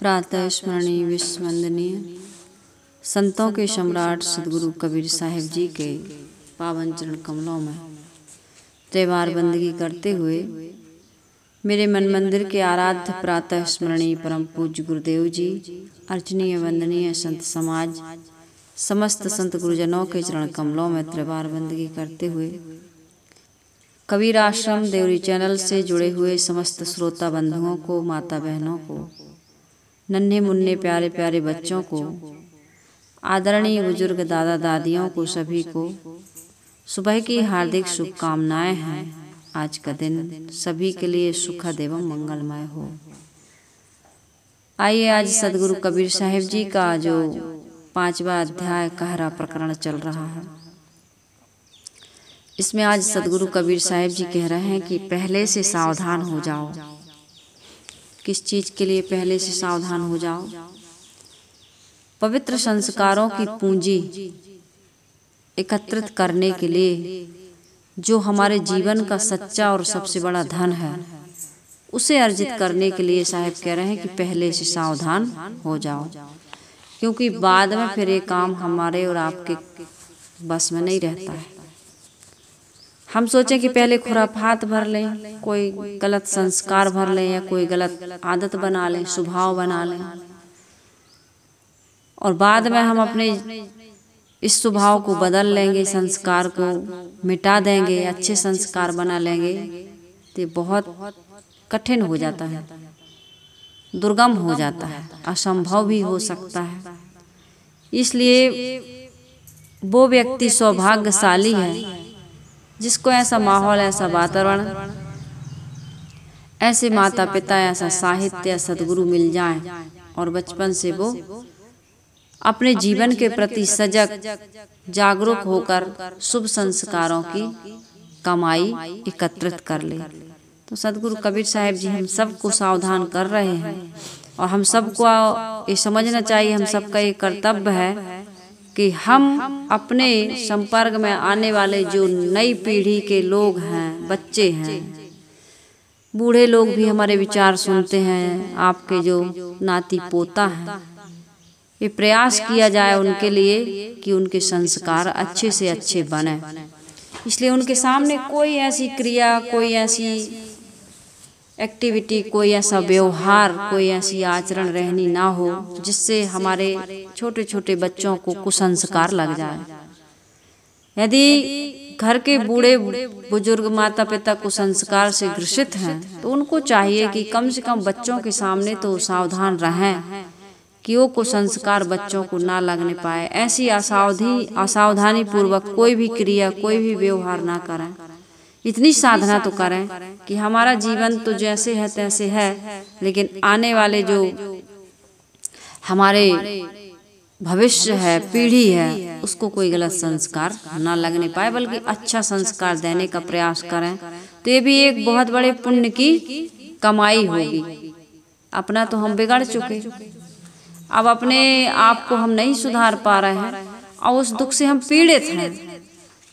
प्रातः स्मरणीय विश्ववंदनीय संतों के सम्राट सदगुरु कबीर साहिब जी के पावन चरण कमलों में त्योहार बंदगी करते हुए मेरे मन मंदिर के आराध्य प्रातः स्मरणीय परम पूज्य गुरुदेव जी, अर्चनीय वंदनीय संत समाज, समस्त संत गुरुजनों के चरण कमलों में त्रिवार बंदगी करते हुए कबीर आश्रम देवरी चैनल से जुड़े हुए समस्त श्रोता बंधुओं को, माता बहनों को, नन्हे मुन्ने प्यारे प्यारे बच्चों को, आदरणीय बुजुर्ग दादा दादियों को, सभी को सुबह की हार्दिक शुभकामनाएं हैं। आज का दिन सभी के लिए सुखद एवं मंगलमय हो। आइए आज सदगुरु कबीर साहिब जी का जो 5वां अध्याय कहरा प्रकरण चल रहा है, इसमें आज सदगुरु कबीर साहिब जी कह रहे हैं कि पहले से सावधान हो जाओ। किस चीज के लिए पहले से सावधान हो जाओ? पवित्र संस्कारों की पूंजी एकत्रित करने के लिए, जो हमारे जीवन का सच्चा और सबसे बड़ा धन है, उसे अर्जित करने के लिए साहिब कह रहे हैं कि पहले से सावधान हो जाओ, क्योंकि बाद में फिर ये काम हमारे और आपके बस में नहीं रहता है। हम सोचें कि पहले खुराफात भर लें, कोई गलत संस्कार भर लें या कोई गलत आदत बना लें, स्वभाव बना लें, और बाद में हम अपने इस स्वभाव को बदल लेंगे, संस्कार को मिटा देंगे, अच्छे संस्कार बना लेंगे, तो बहुत कठिन हो जाता है, दुर्गम हो जाता है, असंभव भी हो सकता है। इसलिए वो व्यक्ति सौभाग्यशाली है जिसको ऐसा माहौल, ऐसा वातावरण, ऐसे माता पिता, ऐसा साहित्य, सदगुरु मिल जाएं और बचपन से वो अपने जीवन के प्रति सजग, जागरूक होकर शुभ संस्कारों की कमाई एकत्रित कर ले। तो सदगुरु कबीर साहिब जी हम सबको सावधान कर रहे हैं, और हम सबको ये समझना चाहिए, हम सबका ये कर्तव्य है कि हम अपने संपर्क में आने वाले जो नई पीढ़ी के लोग हैं, बच्चे हैं, बूढ़े लोग भी हमारे विचार सुनते हैं, आपके जो नाती पोता हैं, ये प्रयास किया जाए उनके लिए कि उनके संस्कार अच्छे से अच्छे बने। इसलिए उनके सामने कोई ऐसी क्रिया, कोई ऐसी एक्टिविटी, कोई ऐसा व्यवहार, कोई ऐसी आचरण रहनी ना हो जिससे हमारे छोटे छोटे बच्चों को कुसंस्कार लग जाए। यदि घर के बूढ़े बुजुर्ग माता पिता कुसंस्कार से ग्रसित हैं, तो उनको चाहिए कि कम से कम बच्चों के सामने तो सावधान रहें कि वो कुसंस्कार बच्चों को ना लगने पाए। ऐसी असावधानी पूर्वक कोई भी क्रिया, कोई भी व्यवहार ना करें। इतनी साधना तो करें कि हमारा जीवन तो जैसे है तैसे है, लेकिन आने वाले जो हमारे भविष्य है, पीढ़ी है, उसको कोई गलत संस्कार ना लगने पाए, बल्कि अच्छा संस्कार देने का प्रयास करें। तो ये भी एक बहुत बड़े पुण्य की कमाई होगी। अपना तो हम बिगड़ चुके, अब अपने आप को हम नहीं सुधार पा रहे हैं, और उस दुख से हम पीड़ित हैं,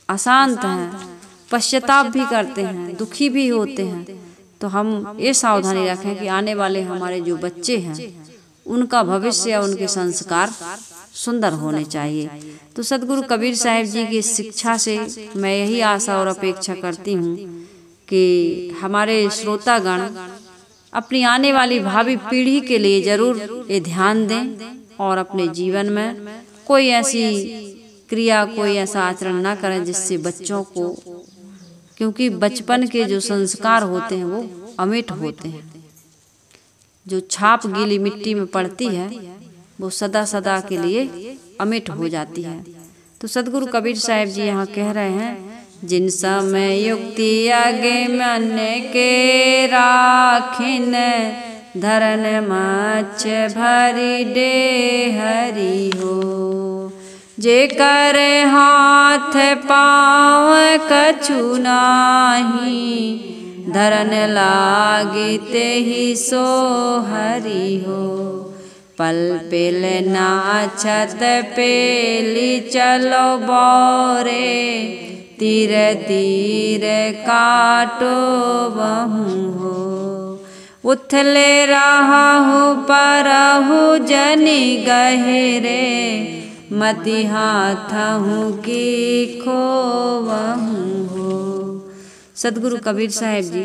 अशांत हैं, पश्चाताप भी करते हैं, दुखी भी होते हैं। तो हम ये सावधानी रखें कि आने वाले हमारे जो बच्चे हैं, उनका भविष्य या उनके संस्कार सुंदर होने चाहिए। तो सदगुरु कबीर साहिब जी की शिक्षा से मैं यही आशा और अपेक्षा करती हूँ कि हमारे श्रोतागण अपनी आने वाली भावी पीढ़ी के लिए जरूर ये ध्यान दें, और अपने जीवन में कोई ऐसी क्रिया, कोई ऐसा आचरण ना करें जिससे बच्चों को, क्योंकि बचपन के जो संस्कार होते हैं वो अमिट होते हैं। जो छाप गीली मिट्टी में पड़ती है वो सदा सदा के लिए अमिट हो जाती है। तो सदगुरु कबीर साहिब जी यहाँ कह रहे हैं, जिन समय युक्ति आगे मन के राखिन, धरन मच भरी डे हरि हो। जे कर हाथ पाँव कछु नाही, धरन लागिते ही सो हरि हो। पल पेल नाचत पेली चलो बोरे, तीर तीर काटो बहु हो। उथले रहा हूँ पर कहु जनि गहरे, मति हाथहु की खोवहु हो। सदगुरु कबीर साहब जी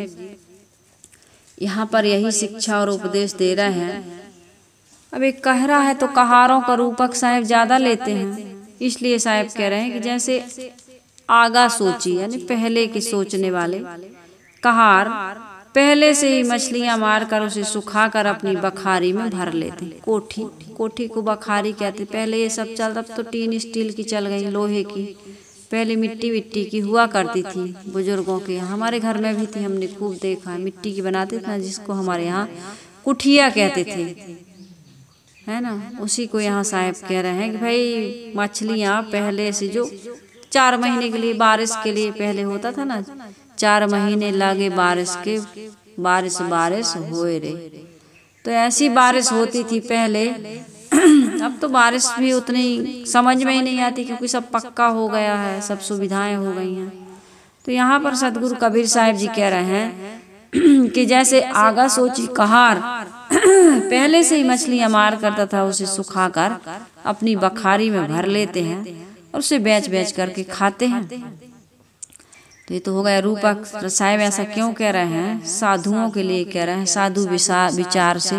यहाँ पर यही शिक्षा और उपदेश दे रहे हैं। अब एक कहरा है तो कहारों का रूपक साहब ज्यादा लेते हैं, इसलिए साहब कह रहे हैं कि जैसे आगा सोची, यानी पहले की सोचने वाले कहार पहले से ही मछलियां मारकर उसे सुखाकर अपनी बखारी में भर लेते। कोठी को बखारी कहते। पहले ये सब चल, अब तो टीन स्टील की चल गई, लोहे की। पहले मिट्टी की हुआ करती थी बुजुर्गों के यहाँ, हमारे घर में भी थी, हमने खूब देखा है। मिट्टी की बनाते थे जिसको हमारे यहाँ कुठिया कहते थे, है ना। उसी को यहाँ साहब कह रहे हैं कि भाई मछलियाँ पहले से जो 4 महीने के लिए, बारिश के लिए पहले होता था ना, 4 महीने लगे बारिश के, बारिश होए रे, तो ऐसी बारिश होती थी पहले। अब तो बारिश भी उतनी समझ में ही नहीं आती, क्योंकि सब पक्का हो गया है, सब सुविधाएं हो गई हैं। तो यहाँ पर सदगुरु कबीर साहब जी कह रहे हैं कि जैसे आगा सोची कहार पहले से ही मछलियां मार करता था, उसे सुखाकर अपनी बखारी में भर लेते हैं और उसे बेच करके खाते हैं। तो ये तो हो गया रूपक। साहब ऐसा क्यों कह रहे हैं? साधुओं के लिए कह रहे हैं, साधु विचार से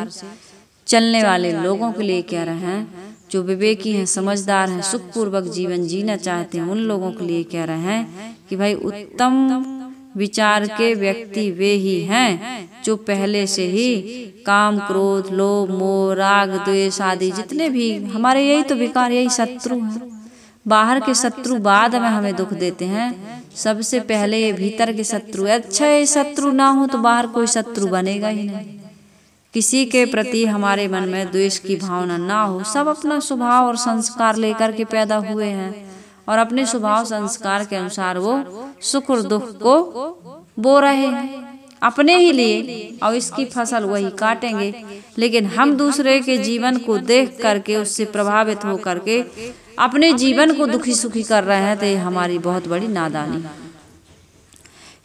चलने वाले लोगों के लिए कह रहे हैं, जो विवेकी हैं, समझदार हैं, सुखपूर्वक जीवन जीना चाहते हैं, उन लोगों के लिए कह रहे हैं कि भाई उत्तम विचार के व्यक्ति वे ही हैं जो पहले से ही काम, क्रोध, लोभ, मोह, राग, द्वेष आदि जितने भी हमारे, यही तो विकार, यही शत्रु हैं। बाहर के शत्रु बाद में हमें दुख देते हैं, सबसे पहले ये भीतर के शत्रु है। अच्छा, ये शत्रु ना हो तो बाहर कोई शत्रु बनेगा ही नहीं। किसी के प्रति हमारे मन में द्वेष की भावना ना हो। सब अपना स्वभाव और संस्कार लेकर के पैदा हुए हैं और अपने स्वभाव संस्कार के अनुसार वो सुख और दुख को बो रहे हैं अपने ही लिए, और इसकी फसल वही काटेंगे। लेकिन हम दूसरे के जीवन को देख करके, उससे प्रभावित हो करके अपने जीवन को दुखी सुखी कर रहे हैं, तो ये हमारी बहुत बड़ी नादानी है।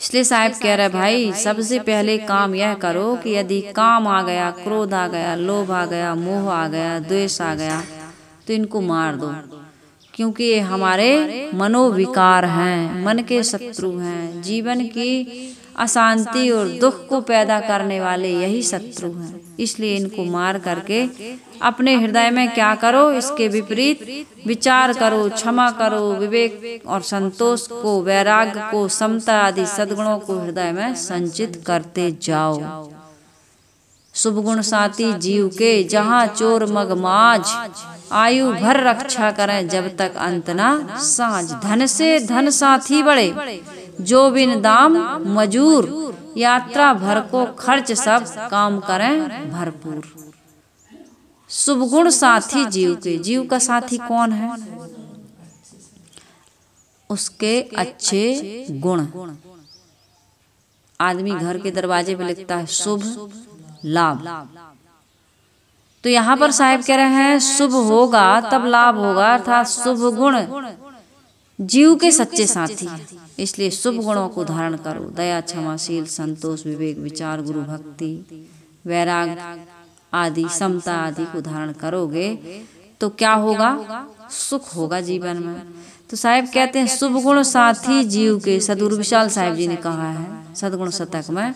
इसलिए साहब कह रहे भाई, सबसे पहले काम यह करो कि यदि काम आ गया, क्रोध आ गया, लोभ आ गया, मोह आ गया, द्वेष आ गया, तो इनको मार दो, क्योंकि ये हमारे मनोविकार हैं, मन के शत्रु हैं। जीवन की अशांति और दुख को पैदा करने वाले यही शत्रु हैं। इसलिए इनको मार करके अपने हृदय में क्या करो? इसके विपरीत विचार करो, क्षमा करो, विवेक और संतोष को, वैराग्य को, समता आदि सद्गुणों को हृदय में संचित करते जाओ। शुभ गुण साथी जीव के, जहाँ चोर मगमाज, आयु भर रक्षा करें जब तक अंत ना साँझ। धन से धन साथी बड़े, जो बिन दाम मजूर, यात्रा भर को खर्च सब काम करें भरपूर। शुभ गुण साथी जीव के, जीव का साथी कौन है? उसके अच्छे गुण। आदमी घर के दरवाजे पे लिखता है शुभ लाभ, तो यहाँ पर साहब कह रहे हैं शुभ होगा तब लाभ होगा, अर्थात शुभ गुण जीव के सच्चे साथी हैं। इसलिए शुभ गुणों को धारण करो, दया, क्षमाशील, संतोष, विवेक, विचार, गुरु भक्ति, वैराग आदि, समता आदि को धारण करोगे तो क्या होगा? सुख होगा जीवन में। तो साहब कहते हैं शुभ गुण साथी जीव के, सदगुरु विशाल साहब जी ने कहा है सदगुण शतक में,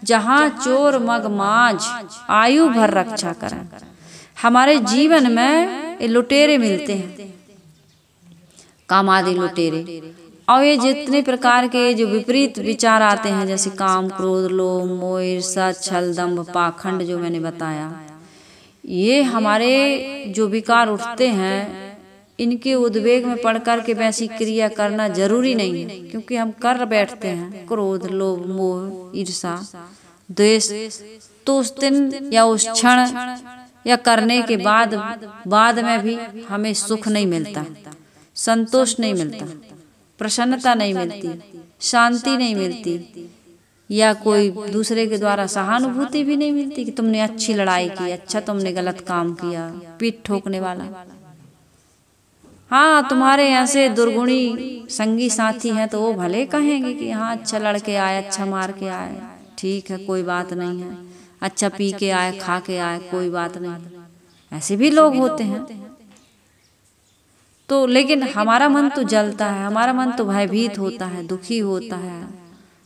जहाँ चोर मगमाज आयु भर रक्षा करें। हमारे जीवन में ये लुटेरे मिलते हैं, कामादि लुटेरे, और ये जितने प्रकार के जो विपरीत विचार आते हैं, जैसे काम, क्रोध, लोभ, मोह, ईर्ष्या, छल, दंभ, पाखंड, जो मैंने बताया, ये हमारे जो विकार उठते हैं, इनके उद्वेग में पड़ कर के वैसी क्रिया करना जरूरी नहीं है, क्योंकि हम कर बैठते हैं क्रोध, लोभ, मोह, ईर्ष्या, द्वेष, तो उस दिन या उस क्षण या करने के बाद में भी हमें सुख नहीं मिलता, संतोष नहीं मिलता, प्रसन्नता नहीं मिलती, शांति नहीं मिलती, या कोई दूसरे के द्वारा सहानुभूति भी नहीं मिलती कि तुमने अच्छी लड़ाई की, अच्छा तुमने गलत काम किया, पीठ ठोकने वाला। हाँ, तुम्हारे यहाँ से दुर्गुणी संगी साथी हैं तो वो भले कहेंगे कि हाँ अच्छा लड़के आए, अच्छा मार के आए, ठीक है कोई बात नहीं है, अच्छा पी के आए, खा के आए, कोई बात नहीं, ऐसे भी लोग होते हैं। तो लेकिन हमारा मन तो जलता है, हमारा मन तो भयभीत होता है, दुखी होता है।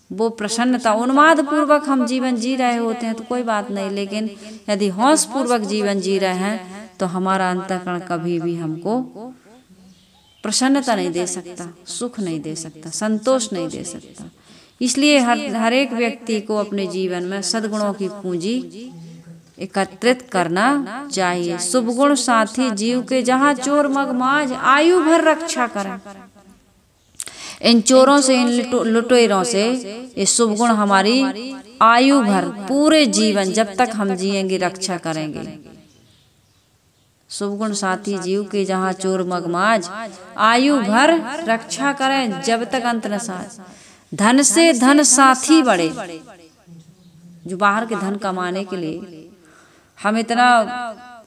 वो प्रसन्नता उन्माद पूर्वक हम जीवन जी रहे होते हैं तो कोई बात नहीं, लेकिन यदि हौस पूर्वक जीवन जी रहे हैं तो हमारा अंतःकरण कभी भी हमको प्रसन्नता नहीं दे सकता, सुख नहीं दे सकता, संतोष नहीं दे सकता। इसलिए हर एक व्यक्ति को अपने जीवन में सद्गुणों की पूंजी एकत्रित करना चाहिए। शुभ गुण साथी जीव के जहाँ चोर मगमाज आयु भर रक्षा करें। इन चोरों से, इन लुटेरों से ये शुभ गुण हमारी आयु भर, पूरे जीवन जब तक हम जिएंगे रक्षा करेंगे। शुभ गुण साथी जीव के जहाँ चोर मगमाज आयु भर रक्षा करें जब तक अंत न साथ। धन से धन साथी बड़े, जो बाहर के धन कमाने के लिए हम इतना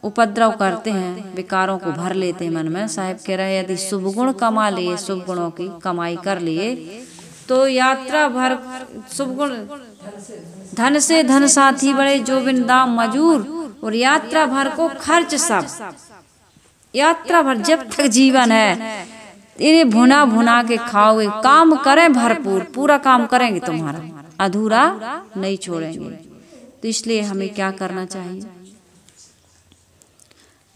उपद्रव करते हैं, विकारों को भर लेते हैं मन में। साहिब कह रहे हैं यदि शुभ गुण कमा लिए, शुभ गुणों की कमाई कर लिए तो यात्रा भर शुभ गुण धन से धन साथी बड़े, जो बिन दाम मजूर, और यात्रा भर को खर्च सब। यात्रा भर जब तक जीवन है इन्हें भुना भुना के खाओगे। काम करें भरपूर, पूरा काम करेंगे, तुम्हारा अधूरा नहीं छोड़ेंगे। तो इसलिए हमें क्या करना चाहिए?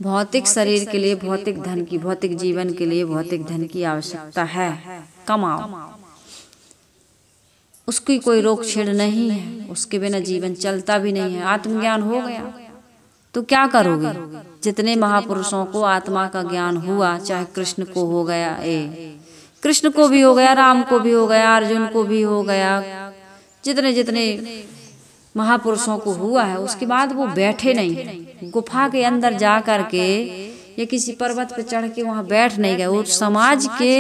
भौतिक शरीर के लिए भौतिक धन की, भौतिक जीवन के लिए भौतिक धन की आवश्यकता है। कमाओ, उसकी कोई रोक छेड़ नहीं है, उसके बिना जीवन चलता भी नहीं है। आत्मज्ञान हो गया तो क्या करोगे? जितने महापुरुषों को आत्मा का ज्ञान हुआ, चाहे कृष्ण को हो गया, कृष्ण को भी हो गया, राम को भी हो गया, अर्जुन को भी हो गया, जितने जितने महापुरुषों को हुआ है, उसके बाद वो बैठे नहीं, गुफा के अंदर जा कर के या किसी पर्वत पर चढ़ के वहां बैठ नहीं गए। वो समाज के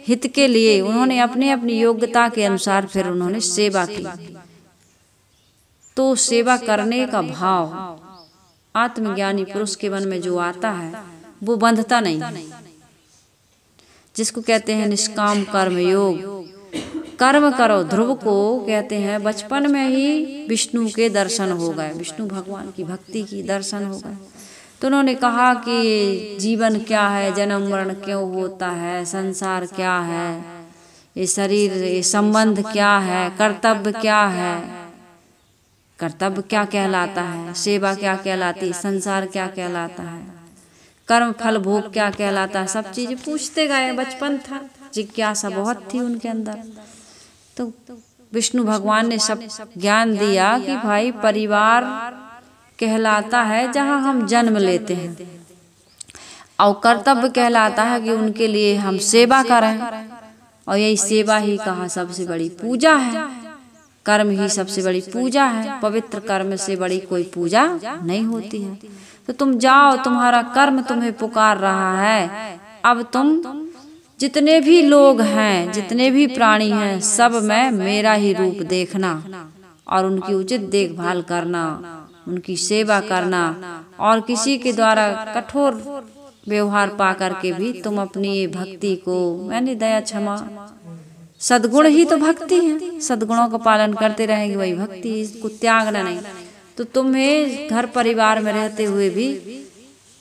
हित के लिए उन्होंने अपने अपनी योग्यता के अनुसार फिर उन्होंने सेवा की। तो सेवा करने का भाव आत्मज्ञानी पुरुष के मन में जो आता है वो बंधता नहीं, जिसको कहते हैं निष्काम कर्म योग। कर्म करो, ध्रुव को कहते हैं बचपन में ही विष्णु के दर्शन हो गए, विष्णु भगवान की भक्ति की दर्शन हो गए। तो उन्होंने कहा कि जीवन क्या है, जन्म मरण क्यों होता है, संसार क्या है, ये शरीर, ये संबंध क्या है, कर्तव्य क्या है, कर्तव्य क्या कहलाता है, सेवा क्या कहलाती है, संसार क्या कहलाता है, कर्म फल भोग क्या कहलाता है। सब चीजें पूछते गए, बचपन था, जिज्ञासा बहुत थी उनके अंदर। तो विष्णु भगवान ने सब ज्ञान दिया कि भाई परिवार कहलाता है जहाँ हम जन्म लेते हैं, और कर्तव्य कहलाता है कि उनके लिए हम सेवा करें, और यही सेवा ही कहा सबसे बड़ी पूजा है। कर्म ही सबसे बड़ी पूजा है, पवित्र कर्म से बड़ी कोई पूजा नहीं होती है। तो तुम जाओ, तुम्हारा कर्म तुम्हें पुकार रहा है। अब तुम जितने भी लोग हैं, जितने भी प्राणी हैं, सब में मेरा ही रूप देखना और उनकी उचित देखभाल करना, उनकी सेवा करना, और किसी के द्वारा कठोर व्यवहार पा करके भी तुम अपनी भक्ति को, मैंने दया क्षमा, सद्गुण ही तो भक्ति है। सद्गुणों का पालन करते रहेंगे, वही भक्ति, इसको त्यागना नहीं। तो तुम्हें घर परिवार में रहते हुए भी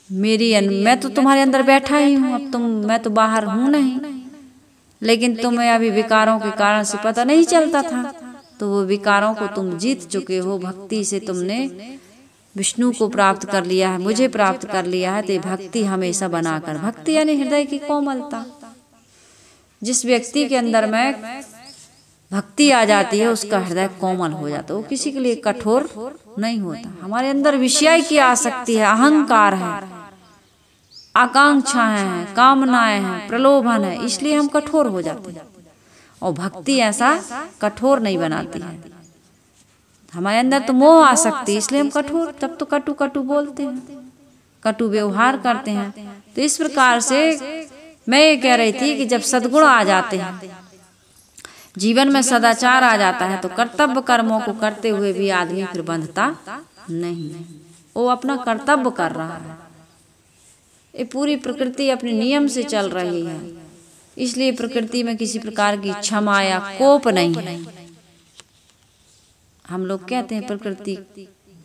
मैं तो तुम्हारे अंदर बैठा ही हूँ। अब मैं तो बाहर हूँ नहीं, लेकिन तुम्हें अभी विकारों के कारण से पता नहीं चलता था, तो वो विकारों को तुम जीत चुके हो। भक्ति से तुमने विष्णु को प्राप्त कर लिया है, मुझे प्राप्त कर लिया है। तो भक्ति हमेशा बनाकर, भक्ति यानी हृदय की कोमलता। जिस व्यक्ति के अंदर में भक्ति आ जाती है उसका हृदय कोमल हो जाता है, वो किसी के लिए कठोर नहीं होता। हमारे अंदर विषय की आसक्ति है, अहंकार है, आकांक्षाएं हैं, कामनाएं हैं, प्रलोभन है, इसलिए हम कठोर हो जाते हैं। और भक्ति ऐसा कठोर नहीं बनाती है। हमारे अंदर तो मोह आसक्ति, इसलिए हम कठोर, तब तो कटु कटु बोलते हैं, कटु व्यवहार करते हैं। तो इस प्रकार से मैं ये कह रही थी कि जब सद्गुण आ जाते हैं, जीवन में सदाचार आ जाता है, तो कर्तव्य कर्मों को करते हुए भी आदमी फिर बंधता नहीं, वो अपना कर्तव्य कर रहा है। ये पूरी प्रकृति अपने नियम से चल रही है, इसलिए प्रकृति में किसी प्रकार की क्षमा या कोप नहीं है। हम लोग कहते हैं प्रकृति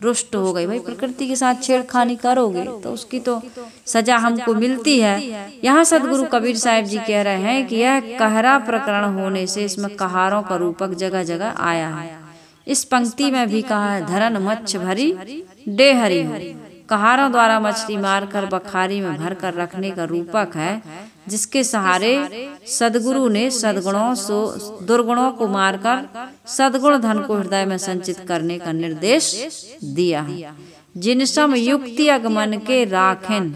रुष्ट हो गई। भाई प्रकृति के साथ छेड़खानी करोगे तो उसकी तो सजा हमको मिलती है। यहाँ सदगुरु कबीर साहिब जी कह रहे हैं कि यह कहरा प्रकरण होने से इसमें कहारों का रूपक जगह जगह आया है। इस पंक्ति में भी कहा है धरन मच्छ भरी डेहरी हो। कहारों द्वारा मछली मारकर बखारी में भर कर रखने का रूपक है, जिसके सहारे सदगुरु ने सदगुणों से दुर्गुणों को मारकर सदगुण धन को हृदय में संचित करने का निर्देश दिया है। जिन सम युक्ति अगमन के राखें,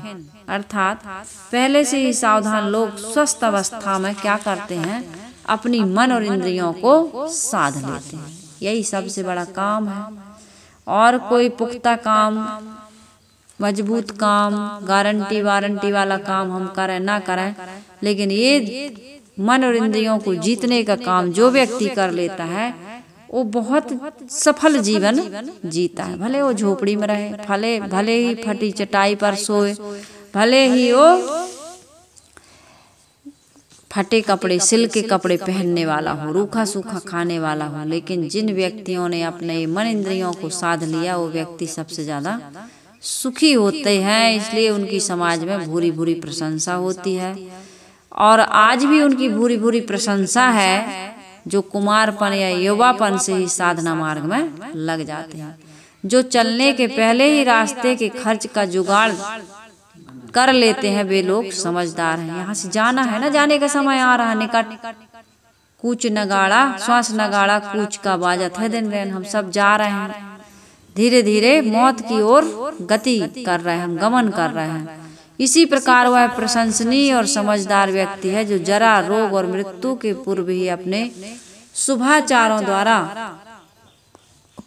अर्थात पहले से ही सावधान लोग स्वस्थ अवस्था में क्या करते हैं, अपनी मन और इंद्रियों को साध लेते हैं। यही सबसे बड़ा काम है। और कोई पुख्ता काम, मजबूत काम, गारंटी वारंटी वाला काम हम करें ना करें, लेकिन ये मन और इंद्रियों को जीतने का काम जो व्यक्ति कर लेता है वो बहुत सफल जीवन जीता है। भले वो झोपड़ी में रहे, भले ही फटी चटाई पर सोए, भले ही वो फटे कपड़े, सिल्क के कपड़े पहनने वाला हो, रूखा सूखा खाने वाला हो, लेकिन जिन व्यक्तियों ने अपने मन इंद्रियों को साध लिया वो व्यक्ति सबसे ज्यादा सुखी होते हैं। इसलिए उनकी समाज में भूरी भूरी प्रशंसा होती है। और आज भी उनकी भूरी भूरी प्रशंसा है जो कुमारपन या युवापन से ही साधना मार्ग में लग जाते हैं। जो चलने के पहले ही रास्ते के खर्च का जुगाड़ कर लेते हैं वे लोग समझदार हैं। यहाँ से जाना है ना, जाने का समय आ रहा निकट, कूच नगाड़ा श्वास नगाड़ा कूच का बाजत है दिन रैन। हम सब जा रहे हैं, धीरे धीरे मौत की ओर गति कर रहे हैं, हम गमन कर रहे हैं। इसी प्रकार वह प्रशंसनीय और समझदार व्यक्ति है जो जरा, रोग और मृत्यु के पूर्व ही अपने शुभाचारों द्वारा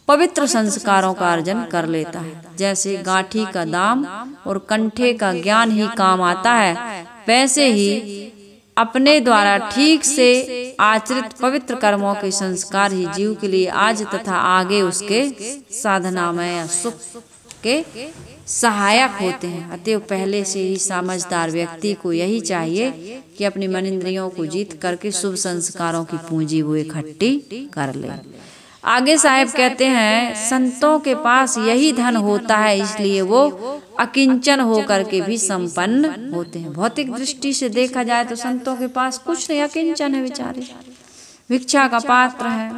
पवित्र संस्कारों का अर्जन कर लेता है। जैसे गांठी का दाम और कंठे का ज्ञान ही काम आता है, वैसे ही अपने द्वारा ठीक से आचरित पवित्र कर्मों के संस्कार ही जीव के लिए आज तथा आगे उसके साधना में या सुख के सहायक होते हैं। अतएव पहले से ही समझदार व्यक्ति को यही चाहिए कि अपनी मन इंद्रियों को जीत करके शुभ संस्कारों की पूंजी वो इकट्ठी कर ले। आगे साहेब कहते हैं संतों के पास यही धन होता है, इसलिए वो अकिंचन होकर के भी संपन्न होते हैं। भौतिक दृष्टि से देखा जाए तो संतों के पास कुछ नहीं, अकिंचन है बेचारे, भिक्षा का पात्र है,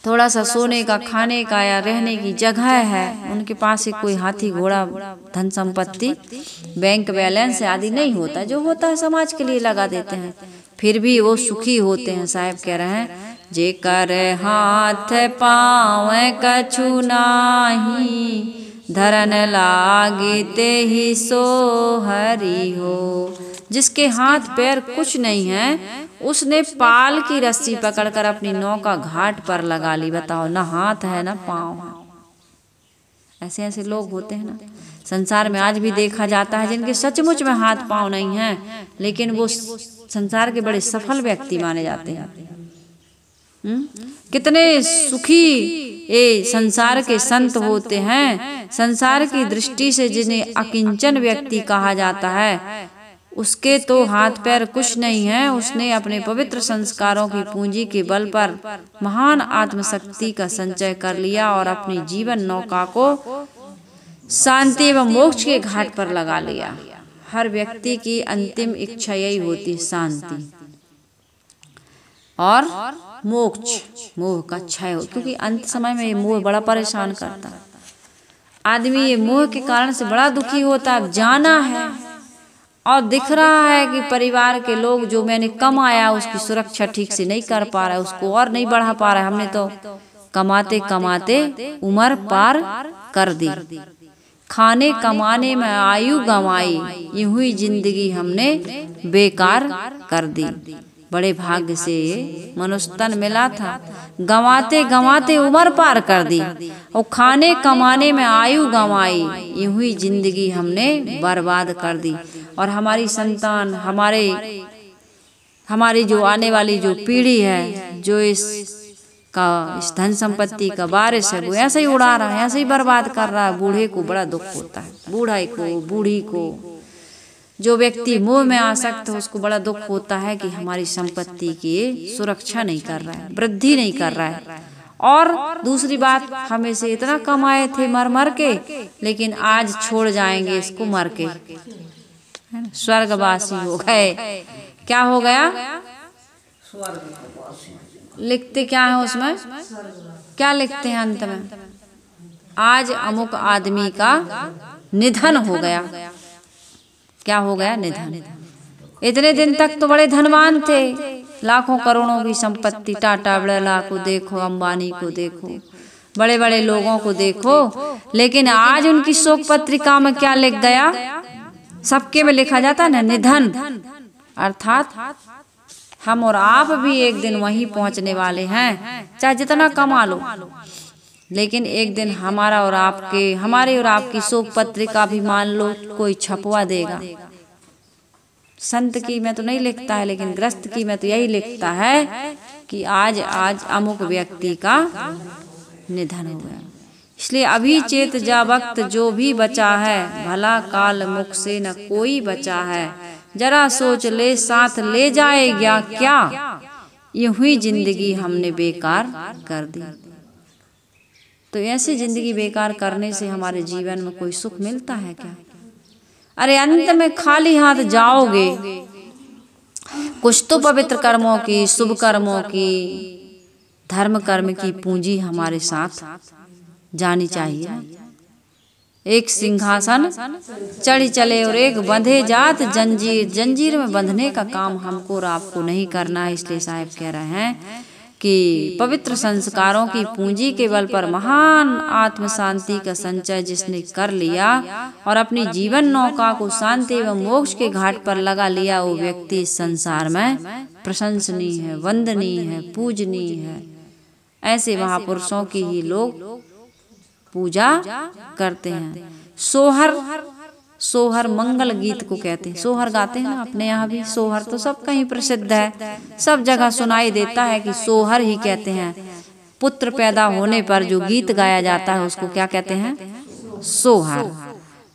थोड़ा सा सोने का, खाने का या रहने की जगह है। उनके पास कोई हाथी घोड़ा धन संपत्ति, बैंक बैलेंस आदि नहीं होता। जो होता है समाज के लिए लगा देते हैं, फिर भी वो सुखी होते हैं। साहब कह रहे हैं जेकर हाथ पाँव कछु नाही, धरन लागे ते ही सो हरि हो। जिसके हाथ पैर कुछ नहीं है, उसने पाल की रस्सी पकड़कर अपनी नौका घाट पर लगा ली। बताओ, ना हाथ है ना पाँव है। ऐसे ऐसे लोग होते हैं ना संसार में, आज भी देखा जाता है जिनके सचमुच में हाथ पाँव नहीं है, लेकिन वो संसार के बड़े सफल व्यक्ति माने जाते हैं। कितने सुखी ये संसार के संत होते हैं। संसार की दृष्टि से जिन्हें अकिंचन व्यक्ति कहा जाता है, उसके तो हाथ पैर कुछ नहीं है। उसने अपने पवित्र संस्कारों की पूंजी के बल पर महान आत्मशक्ति का संचय कर लिया और अपनी जीवन नौका को शांति एवं मोक्ष के घाट पर लगा लिया। हर व्यक्ति की अंतिम इच्छा यही होती है, शांति और मोक्ष, मोह का क्षय हो। क्योंकि अंत समय में ये मोह बड़ा परेशान करता है आदमी। ये मोह के कारण से बड़ा दुखी होता है। जाना है और दिख रहा है कि परिवार के लोग जो मैंने कमाया उसकी सुरक्षा ठीक से नहीं कर पा रहा है, उसको और नहीं बढ़ा पा रहा है। हमने तो कमाते कमाते उम्र पार कर दी, खाने कमाने में आयु गंवाई, यूं हुई जिंदगी हमने बेकार कर दी। बड़े भाग्य से मनुष्य तन मिला था, गंवाते गंवाते उम्र पार कर दी और खाने कमाने में आयु गंवाई, यूं हुई जिंदगी हमने बर्बाद कर दी। और हमारी संतान, हमारी जो आने वाली जो पीढ़ी है, जो इस धन संपत्ति का बारिश है, वो ऐसे ही उड़ा रहा है, ऐसे ही बर्बाद कर रहा है। बूढ़े को बड़ा दुख होता है, बूढ़ाई को, बूढ़ी को। जो व्यक्ति मोह में आसक्त है उसको बड़ा दुख होता है कि हमारी संपत्ति की सुरक्षा नहीं कर रहा है, वृद्धि नहीं कर रहा है। और दूसरी बात, हमें से इतना कमाए थे मर मर के, लेकिन आज छोड़ जाएंगे इसको मर के, स्वर्गवासी हो गए। क्या हो गया? लिखते क्या है उसमें, क्या लिखते हैं अंत में? आज अमुक आदमी का निधन हो गया। क्या हो गया? निधन। इतने दिन तक तो बड़े धनवान थे, लाखों करोड़ों की संपत्ति, टाटा बिरला को देखो, अंबानी को देखो, बड़े बड़े लोगों को देखो, लेकिन आज उनकी शोक पत्रिका में क्या लिख गया? सबके में लिखा जाता है ना, निधन। अर्थात हम और आप भी एक दिन वहीं पहुंचने वाले हैं, चाहे जितना कमा लो, लेकिन एक दिन हमारा और आपके, हमारे और आपकी शोक पत्रिका भी मान लो कोई छपवा देगा। संत की में तो नहीं लिखता है, लेकिन ग्रस्त की में तो यही लिखता है कि आज अमुक व्यक्ति का निधन हो गया। इसलिए अभी चेत जा वक्त जो भी बचा है, भला काल मुख से न कोई बचा है। जरा सोच ले साथ ले जाएगा क्या, यूं ही जिंदगी हमने बेकार कर दी। तो ऐसी जिंदगी बेकार करने से हमारे जीवन में कोई सुख मिलता है क्या? अरे अंत में खाली हाथ जाओगे। कुछ तो पवित्र कर्मों की, शुभ कर्मों की, धर्म कर्म की पूंजी हमारे साथ जानी चाहिए। एक सिंहासन चढ़ी चले और एक बंधे जात जंजीर, जंजीर में बंधने का काम हमको और आपको नहीं करना है। इसलिए साहब कह रहे हैं कि पवित्र संस्कारों की पूंजी के बल पर महान आत्म शांति का संचय जिसने कर लिया और अपनी जीवन नौका को शांति एवं मोक्ष के घाट पर लगा लिया, वो व्यक्ति इस संसार में प्रशंसनीय है, वंदनीय है, पूजनीय है। ऐसे महापुरुषों की ही लोग पूजा करते हैं। सोहर मंगल गीत को कहते हैं। सोहर गाते हैं ना अपने यहाँ भी, सोहर तो सब कहीं प्रसिद्ध है, सब जगह सुनाई देता है कि सोहर ही कहते हैं। पुत्र पैदा होने पर जो गीत गाया जाता है उसको क्या कहते हैं? सोहर।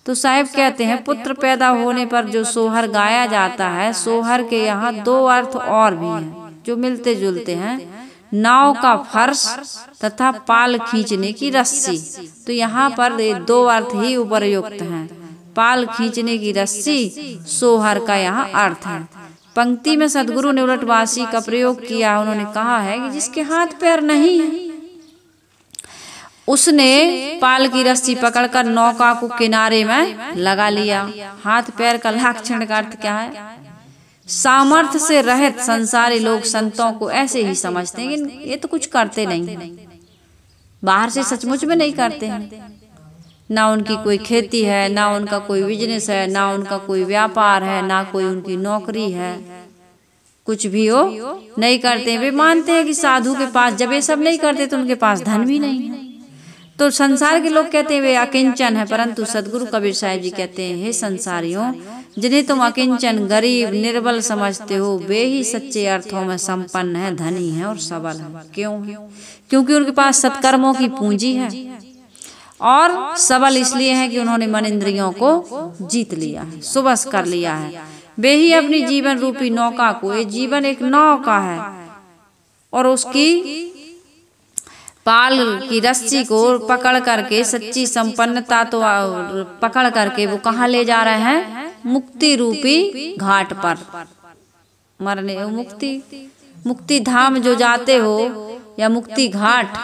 तो साहिब कहते हैं पुत्र पैदा होने पर जो सोहर गाया जाता है, सोहर के यहाँ दो अर्थ और भी हैं जो मिलते जुलते हैं। नाव का फर्श तथा पाल खींचने की रस्सी। तो यहाँ पर ये दो अर्थ ही उपयुक्त हैं। पाल खींचने की रस्सी सोहर का यहाँ अर्थ है। पंक्ति में सदगुरु ने उलटवासी का प्रयोग किया। उन्होंने कहा है कि जिसके हाथ पैर नहीं है उसने पाल की रस्सी पकड़कर नौका को किनारे में लगा लिया। हाथ पैर का लक्षण का अर्थ क्या है? सामर्थ्य से रहित संसारी लोग संतों को ऐसे ही समझते हैं कि ये तो कुछ करते नहीं, बाहर से सचमुच में नहीं करते हैं। ना उनकी कोई खेती है, ना उनका कोई बिजनेस है, ना उनका कोई व्यापार है, ना कोई उनकी नौकरी है, कुछ भी हो नहीं करते। वे मानते हैं कि साधु के पास, जब ये सब नहीं करते तो उनके पास धन भी नहीं है। तो संसार के लोग कहते हैं वे अकिंचन है, परंतु सदगुरु कबीर साहिब जी कहते हैं, हे संसारियों, जिन्हें तुम अकिंचन, गरीब, निर्बल समझते हो, वे ही सच्चे अर्थों में संपन्न है, धनी है और सबल है। क्यों है? क्योंकि उनके पास सत्कर्मों की पूंजी है। और सबल इसलिए है कि उन्होंने मन इंद्रियों को जीत लिया है, सुबस कर लिया है। वे ही अपनी जीवन रूपी नौका को, ये जीवन एक नौका है, और उसकी पाल की रस्सी को पकड़ करके, सच्ची संपन्नता तो पकड़ करके वो कहाँ ले जा रहे हैं? मुक्ति रूपी घाट पर मरने। मुक्ति धाम जो जाते हो या मुक्ति घाट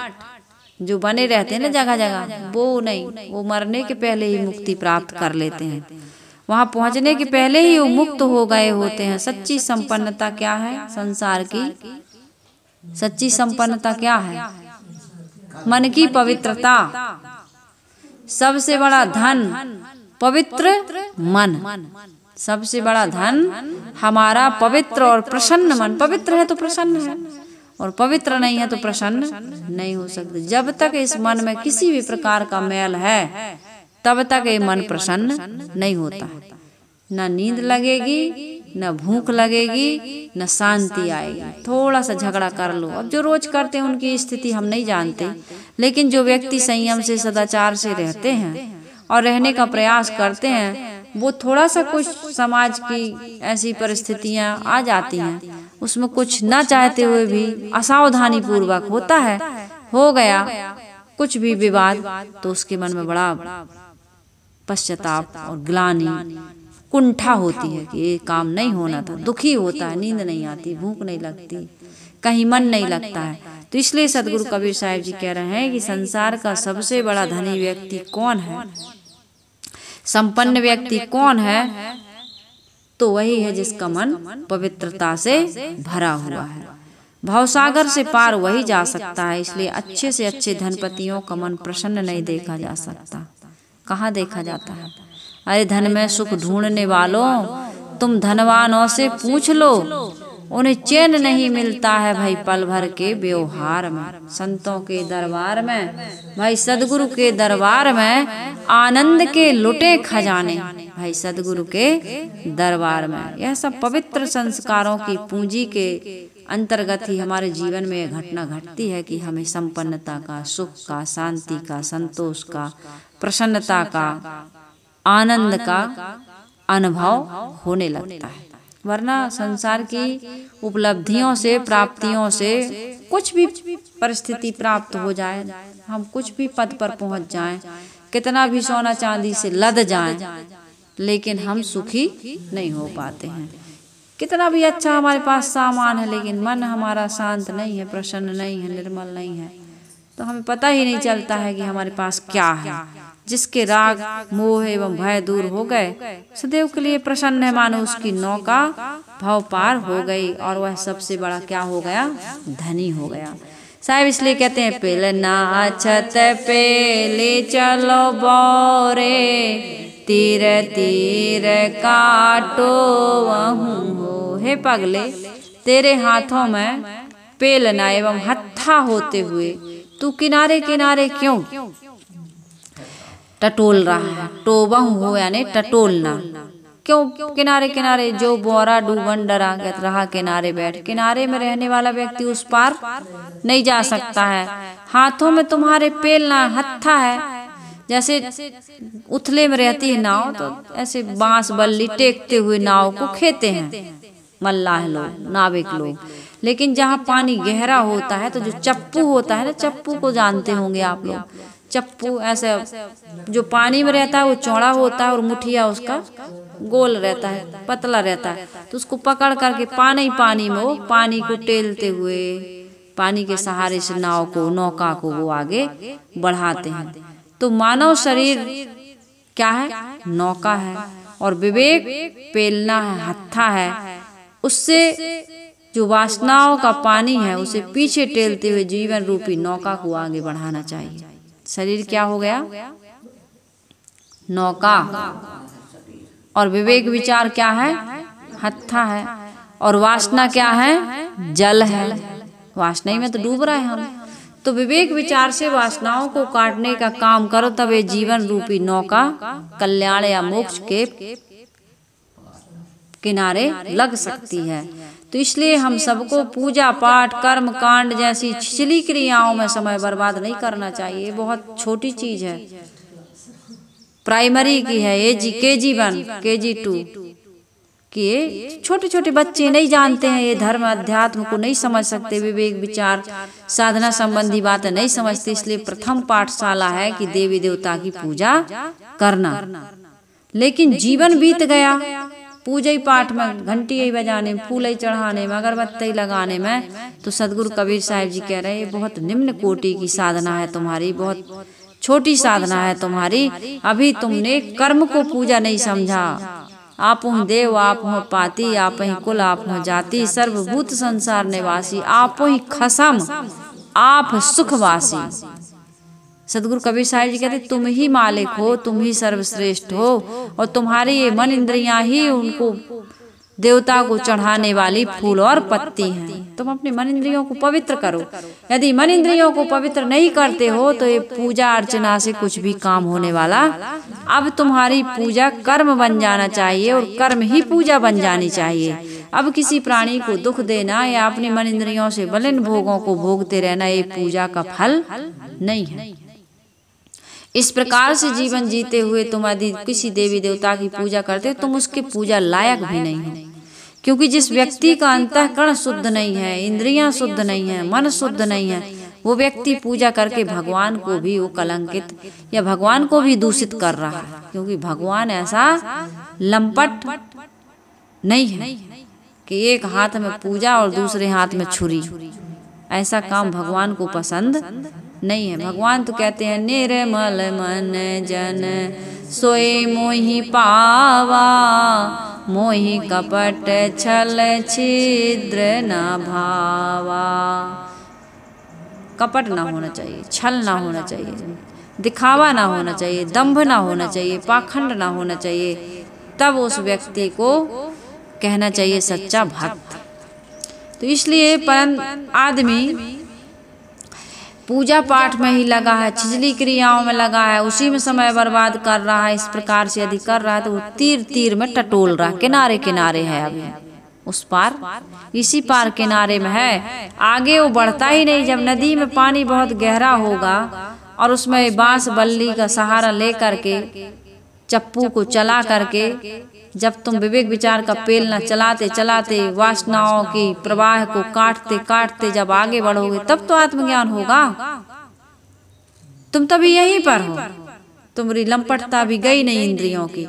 जो बने रहते हैं ना जगह जगह, वो नहीं, वो मरने के पहले ही मुक्ति प्राप्त कर लेते हैं। वहां पहुंचने के पहले ही वो मुक्त हो गए होते हैं। सच्ची संपन्नता क्या है? संसार की सच्ची संपन्नता क्या है? मन की पवित्रता। सबसे बड़ा धन पवित्र मन, सबसे बड़ा धन हमारा पवित्र और प्रसन्न मन। पवित्र है तो प्रसन्न है, और पवित्र नहीं है तो प्रसन्न नहीं हो सकते। जब तक इस मन में किसी भी प्रकार का मैल है, तब तक ये मन प्रसन्न नहीं होता है। न नींद लगेगी, न भूख लगेगी, न शांति आएगी। थोड़ा सा झगड़ा कर लो, अब जो रोज करते हैं उनकी स्थिति हम नहीं जानते, लेकिन जो व्यक्ति संयम से, सदाचार से रहते हैं और रहने का प्रयास करते हैं, वो थोड़ा सा कुछ समाज की ऐसी परिस्थितियां आ जाती हैं, उसमें कुछ न चाहते हुए भी असावधानी पूर्वक होता है, हो गया कुछ भी विवाद तो उसके मन में बड़ा पश्चाताप और ग्लानि कुंठा होती है कि ये काम नहीं होना था, दुखी होता है, नींद नहीं आती, भूख नहीं लगती, कहीं मन नहीं लगता है। तो इसलिए सदगुरु कबीर साहिब जी कह रहे हैं कि संसार का सबसे बड़ा धनी व्यक्ति कौन है, संपन्न व्यक्ति कौन है, तो वही है जिसका मन पवित्रता से भरा हुआ है। भवसागर से पार वही जा सकता है। इसलिए अच्छे से अच्छे धनपतियों का मन प्रसन्न नहीं देखा जा सकता। कहाँ देखा जाता है? अरे धन में सुख ढूंढने वालों, तुम धनवानों से पूछ लो, उन्हें चैन नहीं मिलता है भाई पल भर के व्यवहार में। संतों के दरबार में, भाई सदगुरु के दरबार में आनंद के लुटे खजाने, भाई सदगुरु के दरबार में। यह सब पवित्र संस्कारों की पूंजी के अंतर्गत ही हमारे जीवन में यह घटना घटती है कि हमें संपन्नता का, सुख का, शांति का, संतोष का, प्रसन्नता का, आनंद का अनुभव होने लगता है। वरना संसार की उपलब्धियों से, प्राप्तियों से कुछ भी परिस्थिति प्राप्त हो जाए, हम कुछ भी पद पर पहुंच जाएं, कितना भी सोना चांदी से लद जाएं, लेकिन हम सुखी नहीं हो पाते हैं। कितना भी अच्छा हमारे पास सामान है, लेकिन मन हमारा शांत नहीं है, प्रसन्न नहीं है, निर्मल नहीं है, तो हमें पता ही नहीं चलता है कि हमारे पास क्या है। जिसके राग, मोह एवं भय दूर हो गए, सदैव के लिए प्रसन्न है, मानो उसकी नौका भव पार हो गई और वह सबसे बड़ा क्या हो गया? धनी हो गया। साहब इसलिए कहते हैं, पेलना छत पे ले चलो बोरे, तीर तीर काटो वहूं हो। हे पगले, तेरे हाथों में पेलना एवं हत्था होते हुए तू किनारे किनारे क्यों टटोल रहा है? टोबहू हो यानी टटोलना। क्यों किनारे किनारे? जो बोरा डूबन डरा रहा किनारे बैठ। किनारे में रहने वाला व्यक्ति उस पार नहीं जा सकता है। हाथों में तुम्हारे पेलना, हत्था है। जैसे उथले में रहती है नाव, तो ऐसे बांस बल्ली टेकते हुए नाव को खेते हैं मल्लाह लोग, नाविक लोग। लेकिन जहाँ पानी गहरा होता है तो जो चप्पू होता है ना, चप्पू को जानते होंगे आप लोग। चप्पू ऐसे जो पानी में रहता है वो चौड़ा होता है और मुठिया उसका गोल रहता है, पतला रहता है। तो उसको पकड़ करके पानी में वो पानी को टेलते हुए, पानी के सहारे से नाव को, नौका को वो आगे बढ़ाते हैं। तो मानव शरीर क्या है? नौका है। और विवेक पेलना है, हत्था है। उससे जो वासनाओं का पानी है उसे पीछे टेलते हुए जीवन रूपी नौका को आगे बढ़ाना चाहिए। शरीर क्या हो गया? नौका। और विवेक विचार क्या है? हत्था है। और वासना क्या है? जल है। वासना ही में तो डूब रहा है हम। तो विवेक विचार से वासनाओं को काटने का काम करो, तब ये जीवन रूपी नौका कल्याण या मोक्ष के किनारे लग सकती है। तो इसलिए हम सबको पूजा पाठ, कर्म कांड जैसी छिछली क्रियाओं में समय बर्बाद नहीं करना चाहिए। बहुत छोटी चीज है, प्राइमरी की है, KG1 KG2 कि छोटे छोटे बच्चे नहीं जानते हैं, ये धर्म अध्यात्म को नहीं समझ सकते, विवेक विचार साधना संबंधी बातें नहीं समझते। इसलिए प्रथम पाठशाला है कि देवी देवता की पूजा करना। लेकिन जीवन बीत गया पूजा ही पाठ में, घंटी ही बजाने में, फूल ही चढ़ाने में, अगरबत्ती लगाने में। तो सदगुरु कबीर साहिब जी कह रहे हैं, बहुत निम्न कोटि की साधना है तुम्हारी, बहुत छोटी साधना है तुम्हारी। अभी तुमने कर्म को पूजा नहीं समझा। आप हो देव, आप हो पाती, आप ही कुल, आप हो जाति, सर्वभूत संसार निवासी, आप ही खसम, आप सुखवासी। सदगुरु कबीर साहिब जी कहते तुम ही मालिक हो, तुम ही सर्वश्रेष्ठ हो, और तुम्हारी ये मन इंद्रियां ही उनको देवता को चढ़ाने वाली फूल और पत्ती हैं। तुम अपने मन इंद्रियों को पवित्र करो। यदि मन इंद्रियों को पवित्र नहीं करते हो तो ये पूजा अर्चना से कुछ भी काम होने वाला। अब तुम्हारी पूजा कर्म बन जाना चाहिए और कर्म ही पूजा बन जानी चाहिए। अब किसी प्राणी को दुख देना या अपने मन इंद्रियों से बलिन भोगों को भोगते रहना ये पूजा का फल नहीं है। इस प्रकार से जीवन जीते हुए तुम यदि किसी देवी देवता की पूजा करते हो, तुम उसके पूजा लायक भी नहीं हो। क्योंकि जिस व्यक्ति का अंतःकरण शुद्ध नहीं है, इंद्रियां शुद्ध नहीं है, मन शुद्ध नहीं है, वो व्यक्ति पूजा करके भगवान को भी वो कलंकित या भगवान को भी दूषित कर रहा है, क्योंकि भगवान ऐसा लंपट नहीं है कि एक हाथ में पूजा और दूसरे हाथ में छुरी। ऐसा काम भगवान को पसंद नहीं है। भगवान तो कहते हैं निर्मल मन जन सोए मोहि पावा, मोहि कपट छल छिद्र न भावा। कपट ना होना चाहिए, छल ना होना चाहिए, दिखावा ना होना चाहिए, दंभ ना होना चाहिए, पाखंड ना होना चाहिए। तब उस व्यक्ति को कहना चाहिए सच्चा भक्त। तो इसलिए परम आदमी पूजा पाठ में ही लगा है, छिछली क्रियाओं में लगा है, उसी में समय बर्बाद कर रहा है, इस प्रकार से यदि कर रहा है तो वो तीर तीर में टटोल रहा है। किनारे किनारे है, अभी उस पार इसी पार किनारे में है, आगे वो बढ़ता ही नहीं। जब नदी में पानी बहुत गहरा होगा और उसमें बांस बल्ली का सहारा लेकर के चप्पू को चला करके जब तुम विवेक विचार का पेलना चलाते चलाते वासनाओं की प्रवाह को काटते काटते जब आगे बढ़ोगे तब तो आत्मज्ञान होगा। तुम तभी यहीं पर हो, तुम्हारी लंपटता भी गई नहीं इंद्रियों की,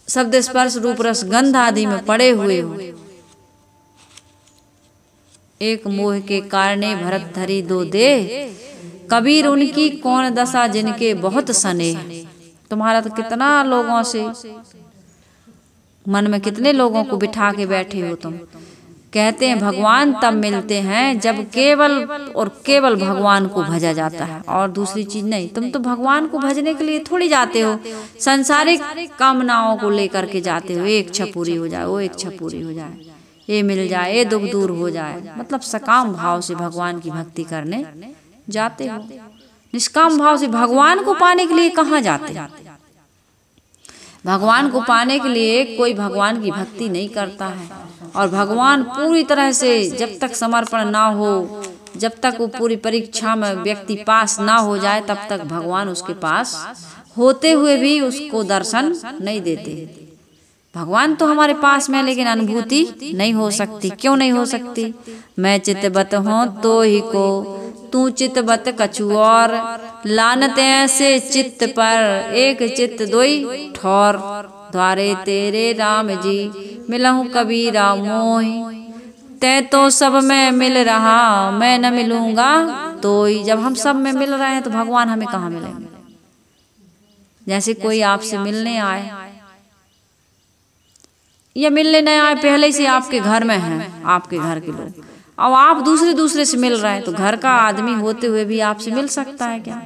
शब्द स्पर्श रूप रस गंध आदि में पड़े हुए हो। एक मोह के कारणे भरत धरी दो दे, कबीर उनकी कौन दशा जिनके बहुत स्नेह। तुम्हारा तो कितना लोगों से मन में कितने लोगों को बिठा के बैठे हो तुम। कहते हैं भगवान तब मिलते हैं जब केवल और केवल भगवान को भजा जाता है और दूसरी चीज नहीं। तुम तो भगवान को भजने के लिए थोड़ी जाते हो, सांसारिक कामनाओं को लेकर के जाते हो। एक छपूरी हो जाए, वो एक छपूरी हो जाए, ये मिल जाए, ये दुख दूर हो जाए, मतलब सकाम भाव से भगवान की भक्ति करने जाते हो। निष्काम भाव से भगवान को पाने के लिए कहाँ जाते हो? भगवान को पाने के लिए कोई भगवान की भक्ति नहीं करता है। और भगवान पूरी तरह से जब तक समर्पण ना हो, जब तक वो पूरी परीक्षा में व्यक्ति पास ना हो जाए, तब तक भगवान उसके पास होते हुए भी उसको दर्शन नहीं देते। भगवान तो हमारे पास में, लेकिन अनुभूति नहीं हो सकती। क्यों नहीं हो सकती? मैं चित्तवत हूँ तो ही को, तू चित्तवत कछु और, लानत ऐसे चित्त पर एक चित्त दोई ठौर। द्वारे तेरे राम जी मिलहूँ कबीरा मोहि, तै तो सब में मिल रहा मैं न मिलूंगा तो ही। जब हम सब में मिल रहे हैं तो भगवान हमें कहाँ मिलेंगे? जैसे कोई आपसे मिलने आए या मिलने नहीं आए, पहले से आपके घर में हैं, आपके घर के लोग, अब आप दूसरे से मिल रहे हैं, तो घर का आदमी होते हुए भी आपसे मिल सकता है क्या?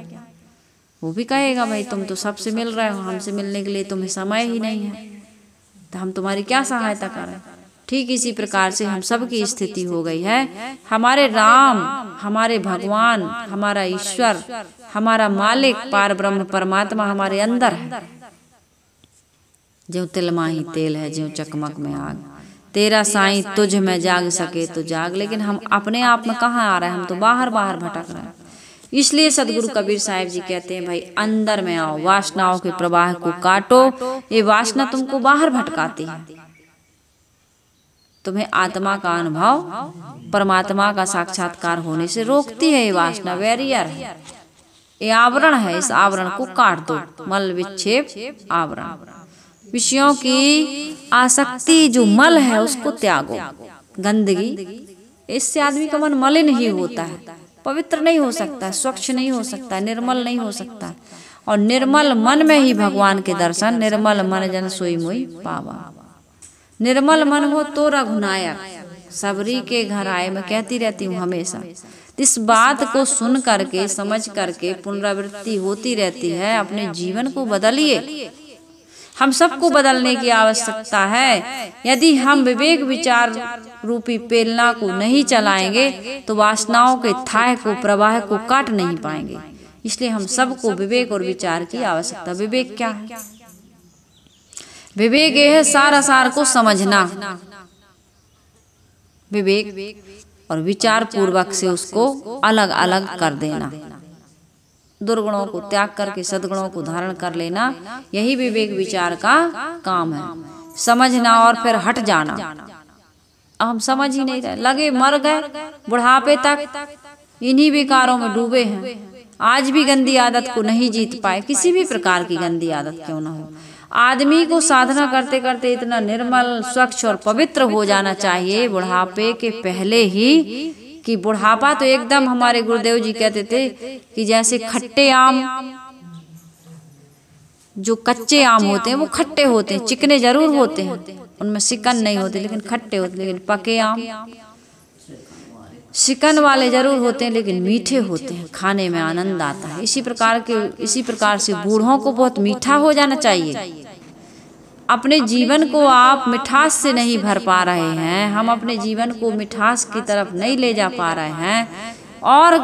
वो भी कहेगा भाई तुम तो सबसे मिल रहे हो, हमसे मिलने के लिए तुम्हें समय ही नहीं है, तो हम तुम्हारी क्या सहायता करें? ठीक इसी प्रकार से हम सब की स्थिति हो गई है। हमारे राम, हमारे भगवान, हमारा ईश्वर, हमारा मालिक पार ब्रह्म परमात्मा हमारे अंदर है। ज्यों तिल माही तेल है, ज्यों चकमक में आग, तेरा साईं तुझ में जाग सके तो जाग। लेकिन हम अपने आप में कहाँ आ रहे हैं? हम तो बाहर बाहर भटक रहे हैं। इसलिए सदगुरु कबीर साहिब जी कहते हैं भाई अंदर में आओ, वासनाओं के प्रवाह को काटो। ये वासना तुमको बाहर भटकाती है, तुम्हें आत्मा का अनुभव, परमात्मा का साक्षात्कार होने से रोकती है। ये वासना बैरियर है, ये आवरण है। इस आवरण को काट दो। मल विक्षेप आवरण, विषयों की आसक्ति जो मल है उसको त्यागो। गंदगी, इससे आदमी का मन मलिन ही होता है, पवित्र नहीं हो सकता, स्वच्छ नहीं हो सकता, निर्मल नहीं हो सकता। और निर्मल मन में ही भगवान के दर्शन। निर्मल मन जन सोई मोई पावा। निर्मल मन हो तो रघुनायक सबरी के घर आए। मैं कहती रहती हूँ हमेशा, इस बात को सुन करके समझ करके पुनरावृत्ति होती रहती है। अपने जीवन को बदलिए। हम सबको बदलने की आवश्यकता है। यदि हम विवेक विचार रूपी प्रेरणा को नहीं चलाएंगे तो वासनाओं के थाह को, प्रवाह को काट नहीं पाएंगे। इसलिए हम सबको विवेक और विचार की आवश्यकता। विवेक क्या है? विवेक यह है सारा सार को समझना। विवेक और विचार पूर्वक से उसको अलग अलग कर देना। दुर्गुणों को त्याग करके सद्गुणों को धारण कर लेना, यही विवेक विचार का काम है। समझना और फिर हट जाना। हम समझ ही नहीं रहे, लगे मर गए बुढ़ापे तक इन्हीं विकारों में डूबे हैं। आज भी गंदी आदत को नहीं जीत पाए, किसी भी प्रकार की गंदी आदत क्यों ना हो। आदमी को साधना करते करते इतना निर्मल, स्वच्छ और पवित्र हो जाना चाहिए बुढ़ापे के पहले ही, कि बुढ़ापा तो एकदम, हमारे गुरुदेव जी कहते थे कि जैसे खट्टे आम, जो कच्चे आम होते हैं वो खट्टे होते हैं, चिकने जरूर होते हैं, उनमें शिकन नहीं होते लेकिन खट्टे होते, लेकिन पके आम शिकन वाले जरूर होते हैं लेकिन मीठे होते हैं, खाने में आनंद आता है। इसी प्रकार से बूढ़ों को बहुत मीठा हो जाना चाहिए। अपने जीवन को आप मिठास से नहीं भर पा रहे हैं, हम अपने जीवन को मिठास की तरफ नहीं ले जा पा रहे हैं, और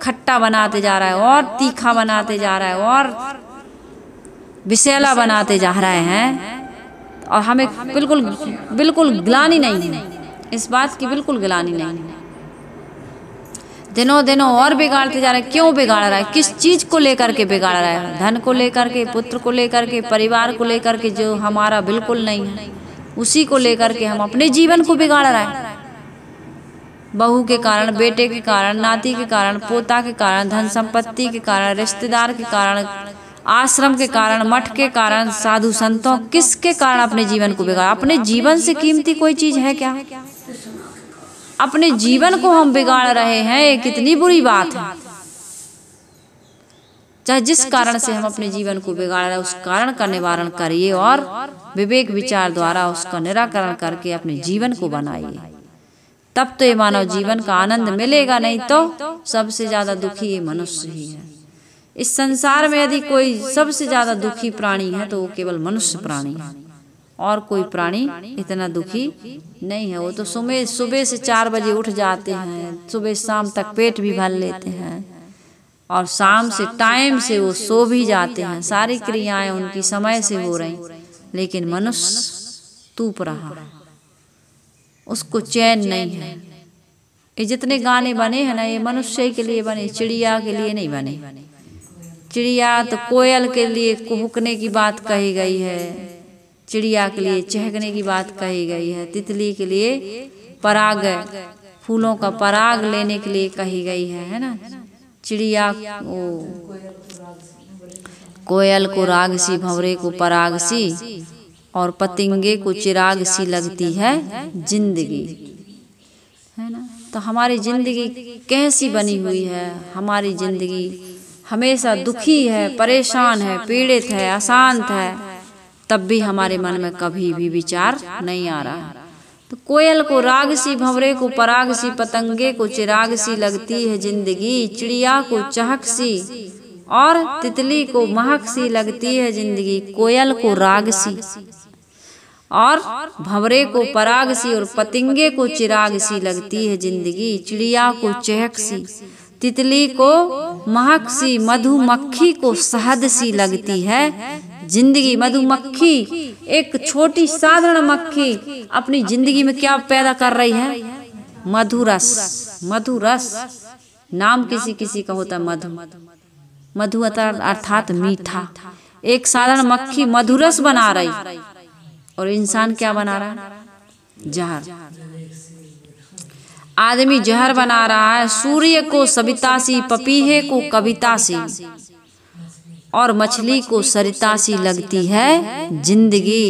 खट्टा बनाते जा रहा है, और तीखा बनाते जा रहा है, और विषैला बनाते जा रहे हैं। और हमें बिल्कुल ग्लानि नहीं है, इस बात की बिल्कुल ग्लानि नहीं है। दिनों दिनों और बिगाड़ते जा रहे हैं। क्यों बिगाड़ रहा है? किस चीज को लेकर के बिगाड़ रहा है? धन को लेकर के, पुत्र को लेकर के, परिवार को लेकर के, जो हमारा बिल्कुल नहीं है, उसी को लेकर के हम अपने जीवन को बिगाड़ रहा है। बहू के कारण, बेटे के कारण, नाती के कारण, पोता के कारण, धन संपत्ति के कारण, रिश्तेदार के कारण, आश्रम के कारण, मठ के कारण, साधु संतों, किसके कारण अपने जीवन को बिगाड़? अपने जीवन से कीमती कोई चीज है क्या? अपने जीवन को हम बिगाड़ रहे हैं, ये कितनी बुरी बात है। चाहे जिस कारण से हम अपने जीवन को बिगाड़ रहे हैं, उस कारण का निवारण करिए और विवेक विचार द्वारा उसका निराकरण करके अपने जीवन को बनाइए। तब तो ये मानव जीवन का आनंद मिलेगा, नहीं तो सबसे ज्यादा दुखी ये मनुष्य ही है। इस संसार में यदि कोई सबसे ज्यादा दुखी प्राणी है तो वो केवल मनुष्य प्राणी है, और कोई प्राणी इतना दुखी नहीं है। वो तो सुबह से 4 बजे उठ जाते हैं, सुबह शाम तक पेट भी भर लेते हैं, और शाम से टाइम से वो सो भी जाते हैं, सारी क्रियाएं उनकी समय से हो रही, लेकिन मनुष्य तूप रहा है, उसको चैन नहीं है। ये जितने गाने बने हैं ना, ये मनुष्य के लिए बने, चिड़िया के लिए नहीं बने। चिड़िया तो कोयल के लिए कुहुकने की बात कही गई है, चिड़िया के लिए चहकने की बात कही गई है, तितली के लिए पराग, फूलों का पराग लेने के लिए कही गई है ना। चिड़िया कोयल को राग सी, भंवरे को पराग सी, और पतंगे को चिराग सी लगती है जिंदगी, है ना। तो हमारी जिंदगी कैसी बनी हुई है? हमारी जिंदगी हमेशा दुखी है, परेशान है, पीड़ित है, अशांत है, तब भी हमारे मन में कभी भी विचार नहीं आ रहा। तो कोयल को राग सी, भंवरे को पराग सी, पतंगे को चिराग सी लगती है जिंदगी, चिड़िया को चहक सी और तितली को महक सी लगती है जिंदगी। कोयल को राग सी और भंवरे को पराग सी और पतंगे को चिराग सी लगती है जिंदगी, चिड़िया को चहक सी, तितली को महक सी, मधुमक्खी को शहद सी लगती है जिंदगी। मधुमक्खी, एक छोटी साधारण मक्खी अपनी जिंदगी में क्या पैदा कर रही है? मधुरस। मधुरस नाम किसी किसी का होता है मधु, मधु अर्थात मीठा। एक साधारण मक्खी मधुरस बना रही, और इंसान क्या बना रहा है? जहर। आदमी जहर बना रहा है। सूर्य को सविता सी, पपीहे को कविता सी, और मछली को सरिता सी लगती है जिंदगी।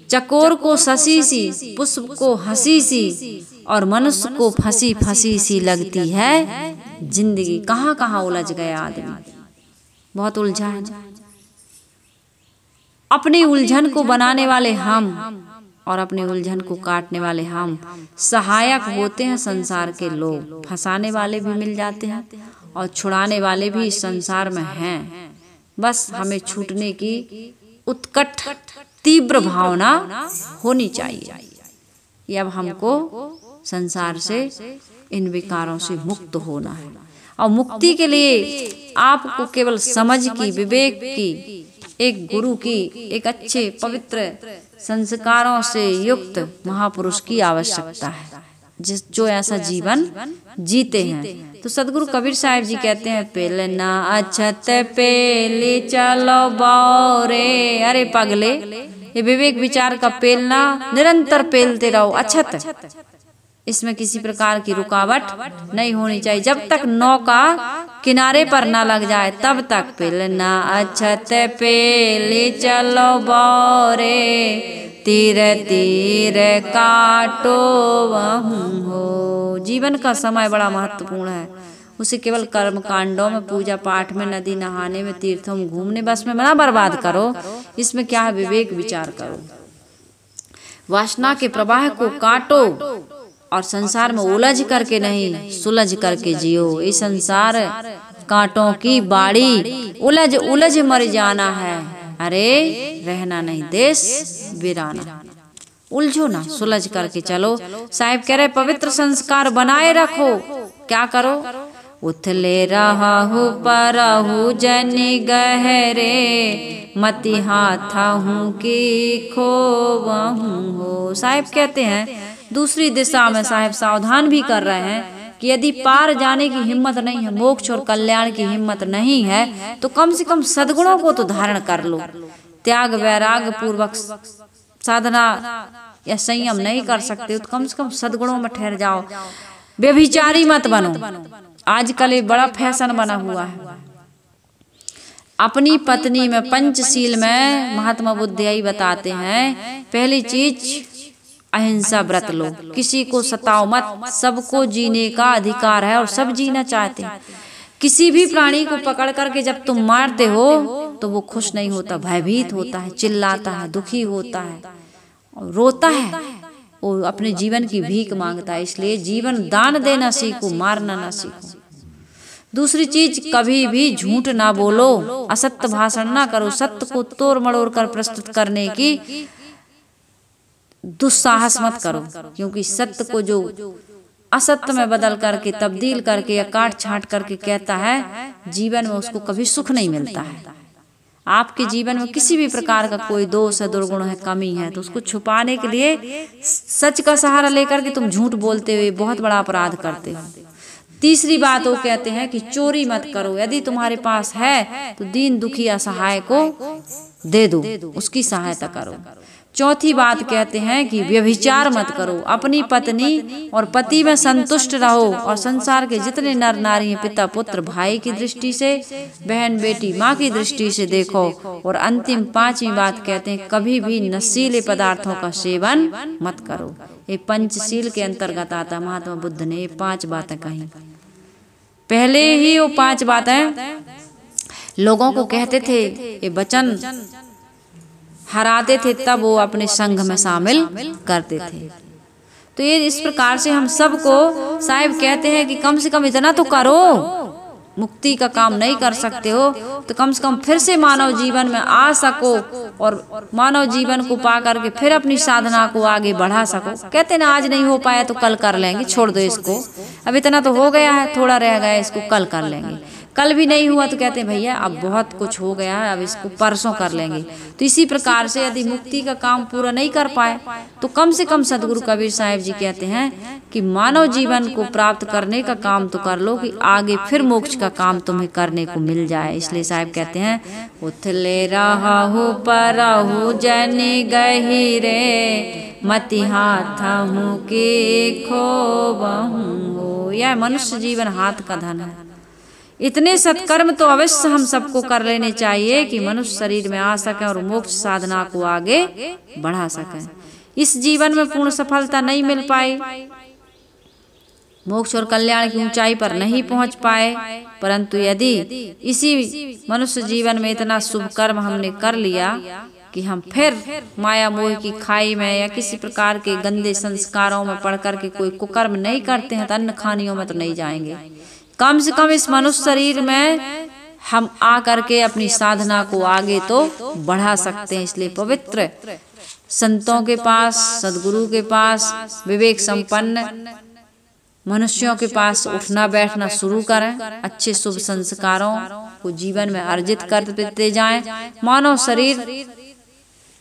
चकोर को शशि सी, पुष्प को हंसी सी, और मनुष्य को फंसी फंसी सी लगती है जिंदगी। कहाँ कहाँ उलझ गया आदमी, बहुत उलझा है। अपनी उलझन को बनाने वाले हम और अपनी उलझन को काटने वाले हम। सहायक होते हैं संसार के लोग, फंसाने वाले भी मिल जाते हैं और छुड़ाने वाले भी इस संसार में हैं। बस हमें छूटने की उत्कट तीव्र भावना होनी चाहिए। ये अब हमको संसार से, इन विकारों से मुक्त होना है। और मुक्ति के लिए आपको केवल समझ की, विवेक की, एक गुरु की, एक अच्छे पवित्र संस्कारों से युक्त महापुरुष की आवश्यकता है, जो ऐसा जीवन जीते हैं। तो सदगुरु कबीर साहिब जी कहते हैं, पेलना अछत पेली चलो बौरे। अरे पगले, ये विवेक विचार का पेलना निरंतर पेलते रहो अछत, इसमें किसी प्रकार की रुकावट नहीं होनी चाहिए। जब तक नौका किनारे पर ना लग जाए तब तक पेलना अछत पेले चलो बौरे, तीर तीर काटो वहूं हो। जीवन का समय बड़ा महत्वपूर्ण है, उसे केवल कर्म कांडों में, पूजा पाठ में, नदी नहाने में, तीर्थों में घूमने बस में ना बर्बाद करो। इसमें क्या है, विवेक विचार करो, वासना के प्रवाह को काटो और संसार में उलझ करके नहीं सुलझ करके जियो। ये संसार कांटों की बाड़ी, उलझ उलझ मर जाना है, अरे रहना नहीं देश वीराना। उलझो ना, सुलझ करके चलो। साहिब कह रहे पवित्र संस्कार बनाए रखो। क्या करो, उथले रहु परहु जनि गहरे, मति हाथहु की खोवहु हो। साहिब कहते हैं दूसरी दिशा में साहिब सावधान भी कर रहे हैं कि यदि पार जाने की हिम्मत नहीं है, मोक्ष और कल्याण की हिम्मत नहीं है, तो कम से कम सद्गुणों को तो धारण कर लो। त्याग वैराग पूर्वक साधना या संयम नहीं कर सकते तो कम से कम सद्गुणों में ठहर जाओ। व्यभिचारी मत बनो। आजकल ये बड़ा फैशन बना हुआ है। अपनी पत्नी में पंचशील में महात्मा बुद्ध यही बताते हैं, पहली चीज अहिंसा व्रत लो, किसी को सताओ मत। सबको जीने का अधिकार है और सब जीना चाहते हैं। किसी भी प्राणी को पकड़ करके जब तुम मारते हो तो वो खुश नहीं होता, भयभीत होता है, चिल्लाता है, दुखी होता है और रोता है, वो अपने जीवन की भीख मांगता है। इसलिए जीवन दान देना सीखो, मारना ना सीखो। दूसरी चीज, कभी भी झूठ ना बोलो, असत्य भाषण ना करो, सत्य को तोड़ मड़ोड़ कर प्रस्तुत करने की दुस्साहस मत करो, क्योंकि सत्य को जो असत्य में बदल करके, तब्दील करके या काट छांट करके कहता है, जीवन में उसको कभी सुख नहीं मिलता है। आपके जीवन में किसी भी प्रकार का कोई दोष है, दुर्गुण है, कमी है, तो उसको छुपाने के लिए सच का सहारा लेकर के तुम झूठ बोलते हुए बहुत बड़ा अपराध करते हो। तीसरी बात वो कहते हैं कि चोरी मत करो। यदि तुम्हारे पास है तो दीन दुखी असहाय को दे दो, उसकी सहायता करो। चौथी बात कहते हैं कि व्यभिचार मत करो। अपनी पत्नी और पति में संतुष्ट रहो और संसार के जितने नर नारी हैं, पिता पुत्र भाई की दृष्टि से, बहन बेटी माँ की दृष्टि से देखो। और अंतिम पांचवी बात कहते हैं, कभी भी नशीले पदार्थों का सेवन मत करो। ये पंचशील के अंतर्गत आता। महात्मा बुद्ध ने ये 5 बातें कही। पहले ही वो 5 बातें लोगों को कहते थे, ये वचन हराते थे, तब वो अपने संघ में शामिल करते थे। तो ये इस प्रकार से हम सबको साहिब कहते हैं कि कम से कम इतना तो करो। मुक्ति का काम नहीं कर सकते हो तो कम से कम फिर से मानव जीवन में आ सको और मानव जीवन को पा करके फिर अपनी साधना को आगे बढ़ा सको। कहते ना आज नहीं हो पाया तो कल कर लेंगे, छोड़ दो इसको, अब इतना तो हो गया है, थोड़ा रह गया इसको कल कर लेंगे। कल भी नहीं हुआ तो कहते हैं भैया अब बहुत कुछ हो गया है, अब इसको परसों कर लेंगे। तो इसी प्रकार से यदि मुक्ति का काम पूरा नहीं कर पाए तो कम से कम सदगुरु कबीर साहिब जी कहते हैं कि मानव जीवन को प्राप्त करने का काम तो कर लो कि आगे फिर मोक्ष का काम तुम्हें करने को मिल जाए। इसलिए साहिब कहते हैं, उथले रहु परहु जनि गहिरे, मति हाथहु के खोबहु हो। यह मनुष्य जीवन हाथ का धन है। इतने सत्कर्म तो अवश्य हम सबको कर लेने चाहिए कि मनुष्य शरीर में आ सके और मोक्ष साधना को आगे बढ़ा सके। इस जीवन में पूर्ण सफलता नहीं मिल पाई, मोक्ष और कल्याण की ऊंचाई पर नहीं पहुंच पाए, परंतु यदि इसी मनुष्य जीवन में इतना शुभ कर्म हमने कर लिया कि हम फिर माया मोह की खाई में या किसी प्रकार के गंदे संस्कारों में पड़ कर के कोई कुकर्म नहीं करते हैं तो अन्न खानियों में तो नहीं जाएंगे। कम से कम इस मनुष्य शरीर में हम आ करके अपनी साधना को आगे तो बढ़ा सकते हैं। इसलिए पवित्र संतों के पास, सदगुरु के पास, विवेक संपन्न मनुष्यों के पास उठना बैठना शुरू करें। अच्छे शुभ संस्कारों को जीवन में अर्जित करते जाएं। मानव शरीर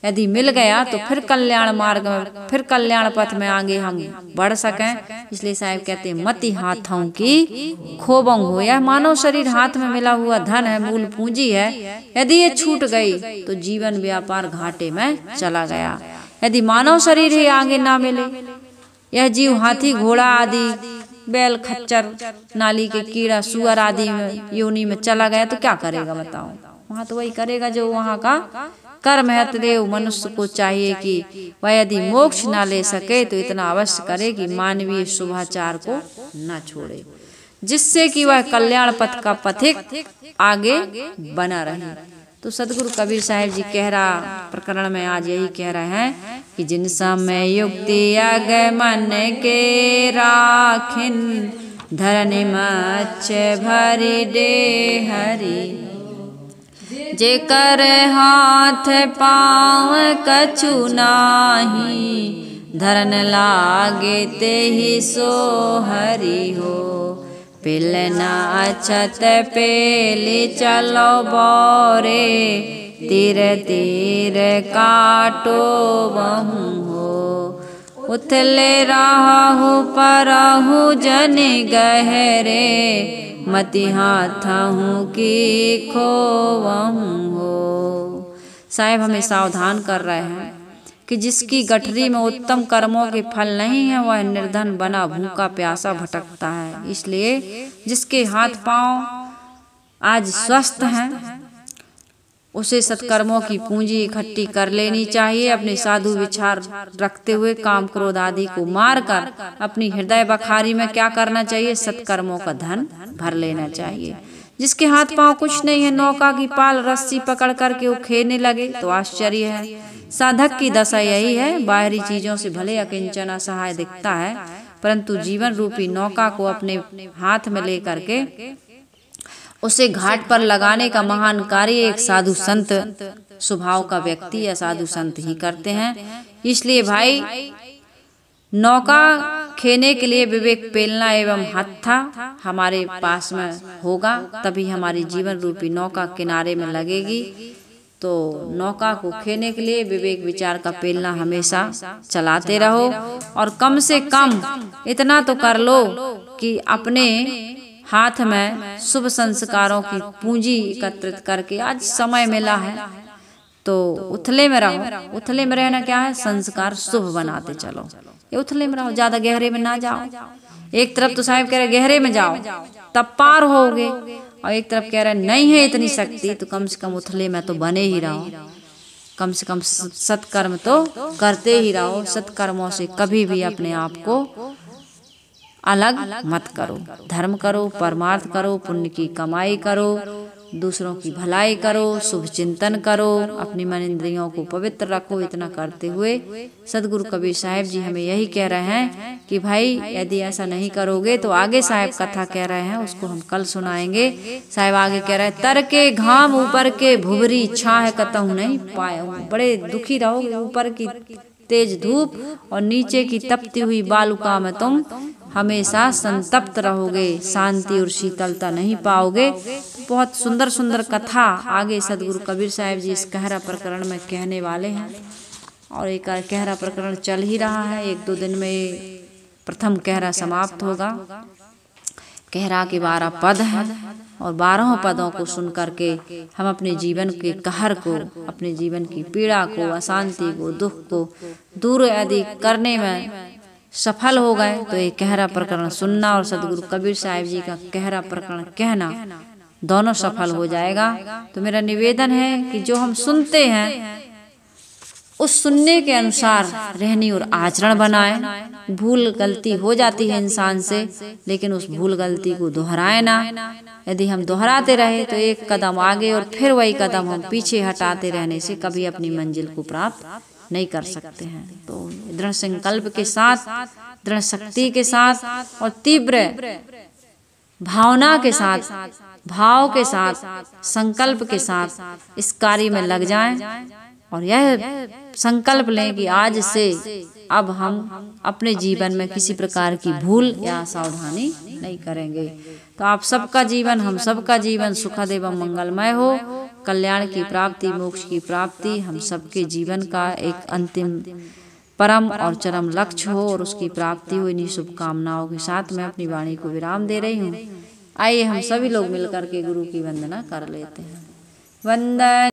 यदि मिल गया तो फिर कल्याण मार्ग में, फिर कल्याण पथ में आगे हम बढ़ सकें। इसलिए साहब कहते हैं मति हाथों की खोबंग हो। यह मानव शरीर हाथ में मिला हुआ धन है, मूल पूंजी है। यदि ये छूट गई तो जीवन व्यापार घाटे में चला गया। यदि मानव शरीर ही आगे ना मिले, यह जीव हाथी घोड़ा आदि बैल खच्चर नाली के कीड़ा सुअर आदि में योनि में चला गया तो क्या करेगा बताओ? वहाँ तो वही करेगा जो वहाँ का कर्म है। अतएव मनुष्य को चाहिए कि वह यदि मोक्ष ना ले सके तो इतना अवश्य करे कि मानवीय शुभाचार को न छोड़े, जिससे कि वह कल्याण पथ का पथिक आगे बना रहे। तो सदगुरु कबीर साहिब जी कहरा प्रकरण में आज यही कह रहे हैं कि जिन समय युक्ति आगे मन के राखिन, धरनि मच्छ भरी डे हरि, जे कर हाथ पाँव कछु नाही, धरन लागे ते ही सो हरि हो। पिल न अछत पेली चलो बोरे, तीर तीर काटो बहु हो। उथले राहु परहु जन गहरे, मति हाथों की खोवहु हो। साहेब हमें सावधान कर रहे हैं कि जिसकी गठरी में उत्तम कर्मों के फल नहीं है वह निर्धन बना भूखा प्यासा भटकता है। इसलिए जिसके हाथ पांव आज स्वस्थ हैं उसे सत्कर्मों की पूंजी इकट्ठी कर लेनी चाहिए। अपने साधु विचार रखते हुए काम क्रोध आदि को मारकर अपनी हृदय बखारी में क्या करना चाहिए? सत्कर्मों का धन भर लेना चाहिए। जिसके हाथ पांव कुछ नहीं है, नौका की पाल रस्सी पकड़ करके वो खेने लगे तो आश्चर्य है। साधक की दशा यही है। बाहरी चीजों से भले अकिंचन असहाय दिखता है, परंतु जीवन रूपी नौका को अपने हाथ में ले करके उसे घाट पर लगाने का महान कार्य एक साधु संत स्वभाव का व्यक्ति या साधु संत ही करते हैं। इसलिए भाई नौका खेने के लिए विवेक पेलना एवं हत्था हमारे पास में होगा, तभी हमारी जीवन रूपी नौका किनारे में लगेगी। तो नौका को खेने के लिए विवेक विचार का पेलना हमेशा चलाते रहो और कम से कम इतना तो कर लो कि अपने हाथ में शुभ संस्कारों की पूंजी एकत्रित करके आज समय मिला है तो उथले में रहो। उथले में रहना क्या है? संस्कार शुभ बनाते चलो। ये उथले में रहो, ज्यादा गहरे में ना जाओ। एक तरफ तो साहिब कह रहे गहरे में जाओ तब पार होगे, और एक तरफ कह रहे नहीं है इतनी शक्ति, तो कम से कम उथले में तो बने ही रहो। कम से कम सत्कर्म तो करते ही रहो। सत्कर्मों से कभी भी अपने आप को अलग मत करो। धर्म करो, परमार्थ करो, पुण्य की कमाई करो, दूसरों की भलाई करो, शुभ चिंतन करो, अपनी मन इंद्रियों को पवित्र रखो। इतना करते हुए सदगुरु कबीर साहिब जी हमें यही कह रहे हैं कि भाई यदि ऐसा नहीं करोगे तो आगे साहिब कथा कह रहे हैं, उसको हम कल सुनाएंगे। साहिब आगे कह रहे हैं, तर के घाम ऊपर के भुवरी छाह कतहु नहीं पाए। बड़े दुखी रहोगे, ऊपर की तेज धूप और नीचे की तपती हुई बालुका में तुम हमेशा संतप्त रहोगे, शांति और शीतलता नहीं पाओगे। बहुत सुंदर सुंदर कथा आगे सदगुरु कबीर साहिब जी इस कहरा प्रकरण में कहने वाले हैं, और एक कहरा प्रकरण चल ही रहा है। 1-2 दिन में प्रथम कहरा समाप्त होगा। कहरा के 12 पद हैं और 12 पदों को सुन करके हम अपने जीवन के कहर को, अपने जीवन की पीड़ा को, अशांति को, दुख को दूर यदि करने में सफल हो गए तो ये कहरा प्रकरण सुनना और सदगुरु कबीर साहिब जी का कहरा प्रकरण कहना दोनों सफल हो जाएगा। तो मेरा निवेदन है कि जो हम सुनते हैं उस सुनने के अनुसार रहनी और आचरण बनाएं। भूल गलती हो जाती है इंसान से, लेकिन उस भूल गलती को दोहराए ना। यदि हम दोहराते रहे तो एक कदम आगे और फिर वही कदम हम पीछे हटाते रहने से कभी अपनी मंजिल को प्राप्त नहीं कर सकते हैं। तो दृढ़ संकल्प के साथ, दृढ़ शक्ति के साथ और तीव्र भावना के साथ, भाव के साथ, संकल्प के साथ इस कार्य में लग जाएं और यह संकल्प लें कि आज से अब हम अपने जीवन में किसी प्रकार की भूल या सावधानी नहीं करेंगे। तो आप सबका जीवन, हम सबका जीवन सुखद एवं मंगलमय हो, कल्याण की प्राप्ति, मोक्ष की प्राप्ति हम सबके जीवन का एक अंतिम परम और चरम लक्ष्य हो और उसकी प्राप्ति हो। इन्हीं शुभकामनाओं के साथ मैं अपनी वाणी को विराम दे रही हूँ। आइए हम सभी लोग मिलकर के गुरु की वंदना कर लेते हैं। वंदन